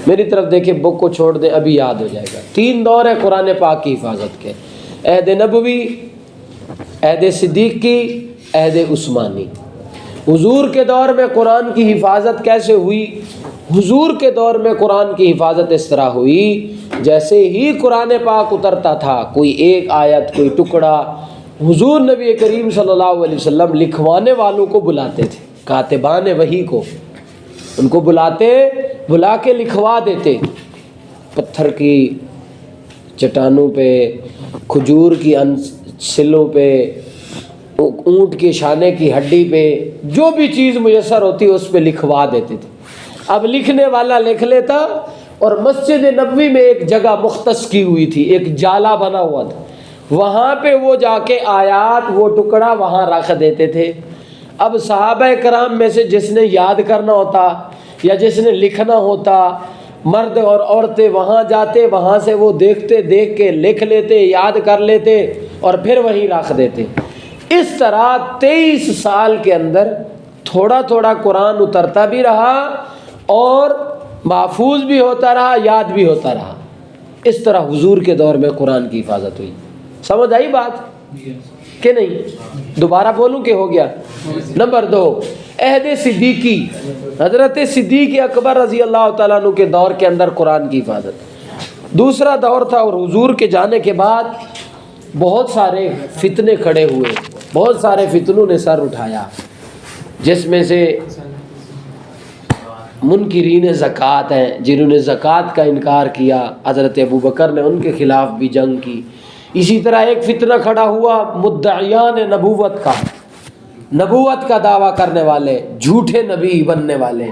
میری طرف دیکھیں، بک کو چھوڑ دیں، ابھی یاد ہو جائے گا۔ 3 دور ہے قرآن پاک کی حفاظت کے: عہد نبوی، عہد صدیقی، عہد عثمانی۔ حضور کے دور میں قرآن کی حفاظت کیسے ہوئی؟ حضور کے دور میں قرآن کی حفاظت اس طرح ہوئی، جیسے ہی قرآن پاک اترتا تھا، کوئی ایک آیت، کوئی ٹکڑا، حضور نبی کریم صلی اللہ علیہ وسلم لکھوانے والوں کو بلاتے تھے، کاتبان وحی کو، ان کو بلا کے لکھوا دیتے، پتھر کی چٹانوں پہ، کھجور کی سلوں پہ، اونٹ کے شانے کی ہڈی پہ، جو بھی چیز میسر ہوتی اس پہ لکھوا دیتے تھے۔ اب لکھنے والا لکھ لیتا، اور مسجد نبوی میں ایک جگہ مختص کی ہوئی تھی، ایک جالا بنا ہوا تھا، وہاں پہ وہ جا کے آیات، وہ ٹکڑا وہاں رکھ دیتے تھے۔ اب صحابہ کرام میں سے جس نے یاد کرنا ہوتا یا جس نے لکھنا ہوتا، مرد اور عورتیں وہاں جاتے، وہاں سے وہ دیکھتے، دیکھ کے لکھ لیتے، یاد کر لیتے اور پھر وہیں رکھ دیتے۔ اس طرح 23 سال کے اندر تھوڑا تھوڑا قرآن اترتا بھی رہا اور محفوظ بھی ہوتا رہا، یاد بھی ہوتا رہا۔ اس طرح حضور کے دور میں قرآن کی حفاظت ہوئی۔ سمجھ آئی بات کہ نہیں؟ دوبارہ بولوں کہ ہو گیا؟ نمبر 2، عہد صدیقی، حضرت صدیق اکبر رضی اللہ تعالیٰ عنہ کے دور کے اندر قرآن کی حفاظت۔ دوسرا دور تھا، اور حضور کے جانے کے بعد بہت سارے فتنے کھڑے ہوئے، بہت سارے فتنوں نے سر اٹھایا، جس میں سے منکرین زکوٰۃ ہیں، جنہوں نے زکوٰۃ کا انکار کیا، حضرت ابوبکر نے ان کے خلاف بھی جنگ کی۔ اسی طرح ایک فتنہ کھڑا ہوا مدعیان نبوت کا، نبوت کا دعویٰ کرنے والے، جھوٹے نبی بننے والے۔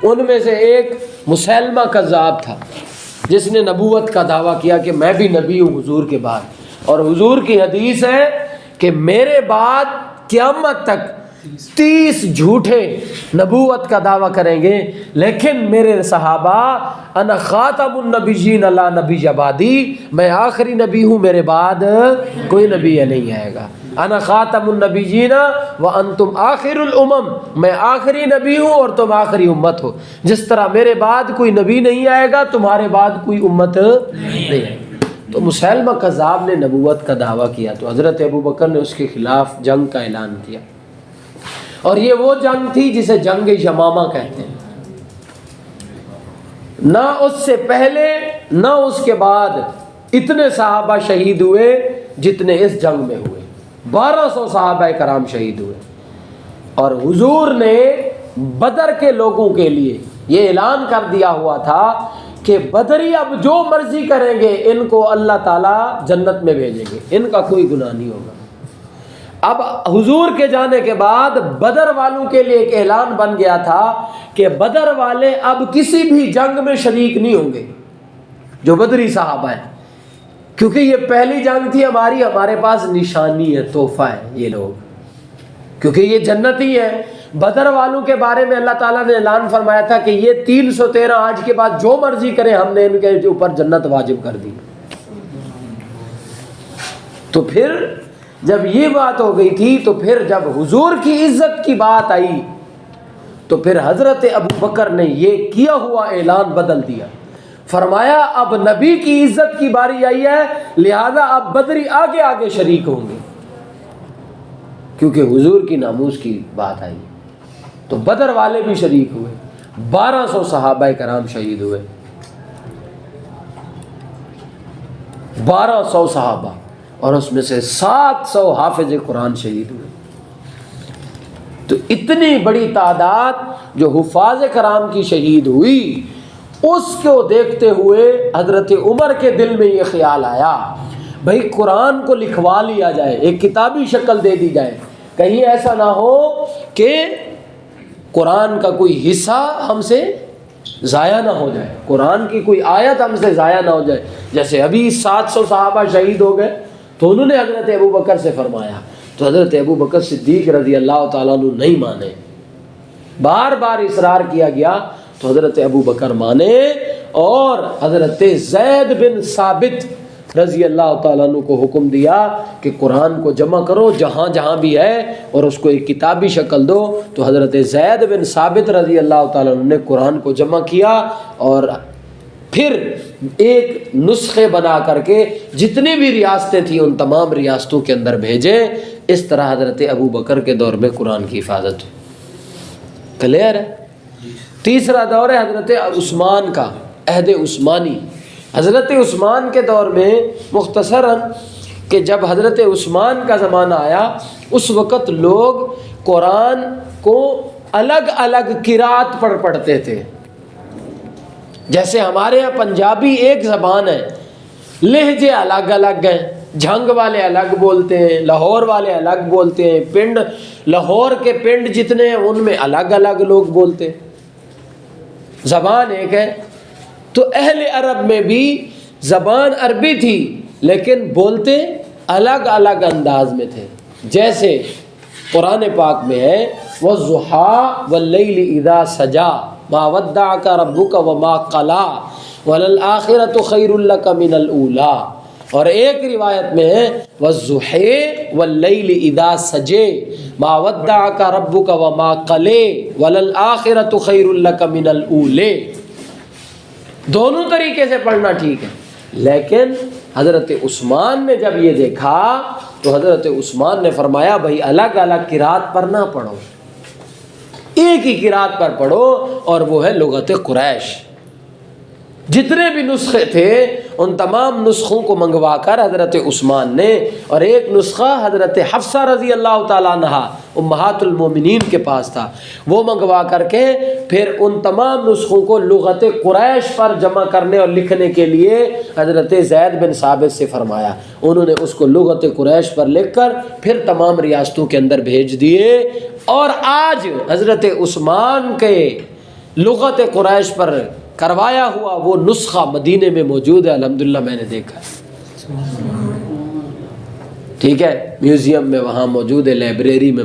ان میں سے ایک مسیلمہ کذاب تھا، جس نے نبوت کا دعویٰ کیا کہ میں بھی نبی ہوں حضور کے بعد، اور حضور کی حدیث ہے کہ میرے بعد قیامت تک 30 جھوٹے نبوت کا دعویٰ کریں گے، لیکن میرے صحابہ، انا خاتم النبیین لا نبی بعدی، میں آخری نبی ہوں، میرے بعد کوئی نبی نہیں آئے گا۔ انا خاتم النبیین وانتم آخر الامم، میں آخری نبی ہوں اور تم آخری امت ہو۔ جس طرح میرے بعد کوئی نبی نہیں آئے گا، تمہارے بعد کوئی امت نہیں آئے گی۔ تو مسیلمہ کذاب نے نبوت کا دعویٰ کیا، تو حضرت ابوبکر نے اس کے خلاف جنگ کا اعلان کیا، اور یہ وہ جنگ تھی جسے جنگ یمامہ کہتے ہیں۔ نہ اس سے پہلے نہ اس کے بعد اتنے صحابہ شہید ہوئے جتنے اس جنگ میں ہوئے، 1200 صحابہ کرام شہید ہوئے۔ اور حضور نے بدر کے لوگوں کے لیے یہ اعلان کر دیا ہوا تھا کہ بدری اب جو مرضی کریں گے، ان کو اللہ تعالیٰ جنت میں بھیجیں گے، ان کا کوئی گناہ نہیں ہوگا۔ اب حضور کے جانے کے بعد بدر والوں کے لیے ایک اعلان بن گیا تھا کہ بدر والے اب کسی بھی جنگ میں شریک نہیں ہوں گے، جو بدری صحابہ ہیں، کیونکہ یہ پہلی جنگ تھی ہماری، ہمارے پاس نشانی ہے، تحفہ ہے یہ لوگ، کیونکہ یہ جنتی ہے۔ بدر والوں کے بارے میں اللہ تعالیٰ نے اعلان فرمایا تھا کہ یہ 313 آج کے بعد جو مرضی کریں، ہم نے ان کے اوپر جنت واجب کر دی۔ تو پھر جب یہ بات ہو گئی تھی، تو پھر جب حضور کی عزت کی بات آئی، تو پھر حضرت ابوبکر نے یہ کیا ہوا اعلان بدل دیا، فرمایا اب نبی کی عزت کی باری آئی ہے، لہذا اب بدری آگے آگے شریک ہوں گے، کیونکہ حضور کی ناموس کی بات آئی۔ تو بدر والے بھی شریک ہوئے، 1200 صحابہ کرام شہید ہوئے، 1200 صحابہ، اور اس میں سے 700 حافظ قرآن شہید ہوئے۔ تو اتنی بڑی تعداد جو حفاظ کرام کی شہید ہوئی، اس کو دیکھتے ہوئے حضرت عمر کے دل میں یہ خیال آیا، بھئی قرآن کو لکھوا لیا جائے، ایک کتابی شکل دے دی جائے، کہیں ایسا نہ ہو کہ قرآن کا کوئی حصہ ہم سے ضائع نہ ہو جائے، قرآن کی کوئی آیت ہم سے ضائع نہ ہو جائے۔ جیسے ابھی 700 صحابہ شہید ہو گئے، تو انہوں نے حضرت ابوبکر سے فرمایا، تو حضرت ابوبکر صدیق رضی اللہ تعالیٰ عنہ نہیں مانے، بار بار اصرار کیا گیا، تو حضرت ابوبکر مانے، اور حضرت زید بن ثابت رضی اللہ تعالیٰ عنہ کو حکم دیا کہ قرآن کو جمع کرو جہاں جہاں بھی ہے اور اس کو ایک کتابی شکل دو. تو حضرت زید بن ثابت رضی اللہ تعالیٰ عنہ نے قرآن کو جمع کیا اور پھر ایک نسخے بنا کر کے جتنی بھی ریاستیں تھیں ان تمام ریاستوں کے اندر بھیجے. اس طرح حضرت ابو بکر کے دور میں قرآن کی حفاظت ہوئی. کلیئر ہے؟ تیسرا دور ہے حضرت عثمان کا، عہد عثمانی. حضرت عثمان کے دور میں مختصراً کہ جب حضرت عثمان کا زمانہ آیا اس وقت لوگ قرآن کو الگ الگ قرات پر پڑھتے تھے. جیسے ہمارے یہاں پنجابی ایک زبان ہے، لہجے الگ الگ ہیں. جھنگ والے الگ بولتے ہیں، لاہور والے الگ بولتے ہیں، پنڈ لاہور کے پنڈ جتنے ہیں ان میں الگ الگ لوگ بولتے ہیں. زبان ایک ہے. تو اہل عرب میں بھی زبان عربی تھی لیکن بولتے الگ الگ انداز میں تھے. جیسے قرآن پاک میں ہے وَالضُّحَىٰ وَاللَّيْلِ إِذَا سَجَىٰ مَا وَدَّعَكَ رَبُّكَ وَمَا قَلَىٰ وَلَلْآخِرَةُ خَيْرٌ لَكَ مِنَ الْأُولَىٰ. اور ایک روایت میں ہے وَالضُّحَىٰ وَاللَّيْلِ إِذَا سَجَىٰ مَا وَدَّعَكَ رَبُّكَ وَمَا قَلَىٰ وَلَلْآخِرَةُ خَيْرٌ لَكَ مِنَ الْأُولَىٰ. دونوں طریقے سے پڑھنا ٹھیک ہے. لیکن حضرت عثمان نے جب یہ دیکھا تو حضرت عثمان نے فرمایا بھائی الگ الگ قرات پر نہ پڑھو، ایک ہی قرات پر پڑھو اور وہ ہے لغت قریش. جتنے بھی نسخے تھے ان تمام نسخوں کو منگوا کر حضرت عثمان نے، اور ایک نسخہ حضرت حفصہ رضی اللہ تعالیٰ عنہ امہات المومنین کے پاس تھا، وہ منگوا کر کے پھر ان تمام نسخوں کو لغت قریش پر جمع کرنے اور لکھنے کے لیے حضرت زید بن ثابت سے فرمایا. انہوں نے اس کو لغت قریش پر لکھ کر پھر تمام ریاستوں کے اندر بھیج دیے. اور آج حضرت عثمان کے لغت قریش پر کروایا ہوا وہ نسخہ مدینے میں موجود ہے. الحمدللہ میں نے دیکھا ہے. ٹھیک ہے، میوزیم میں وہاں موجود ہے، لائبریری میں